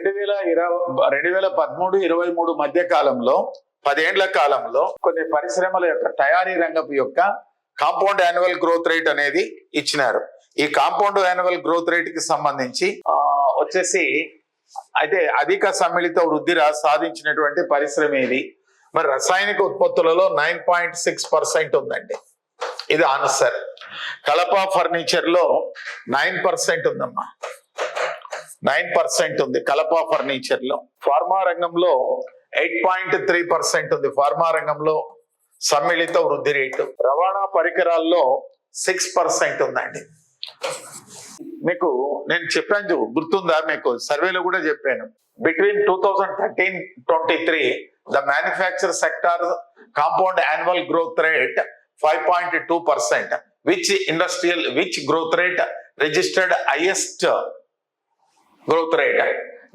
2013-23 మధ్య కాలంలో 10 ఏళ్ల కాలంలో కొన్ని పరిశ్రమల యొక్క తయారీ రంగం యొక్క కాంపౌండ్ యాన్యువల్ గ్రోత్ రేట్ అనేది ఇచ్చినారు. ఈ కాంపౌండ్ యాన్యువల్ గ్రోత్ రేట్ కి సంబంధించి వచ్చేసి అయితే అధిక సమ్మిళిత వృద్ధి సాధించినటువంటి పరిశ్రమ ఇది. మరి రసాయనిక ఉత్పత్తులలో 9.6% ఉందండి. ఇది ఆన్సర్. కలప ఫర్నిచర్ లో 9% ఉందమ్మా, 9% ఉంది కలప ఫర్నిచర్ లో. ఫార్మా రంగంలో 8.3% ఉంది. ఫార్మా రంగంలో సమ్మిళిత వృద్ధి రేటు. రవాణా పరికరాల్లో 6% ఉందండి. మీకు నేను చెప్పాను, గుర్తుందా? మీకు సర్వేలో కూడా చెప్పాను. Between 2013-23 the manufacture sector compound annual growth rate 5.2%, which growth rate registered highest growth rate?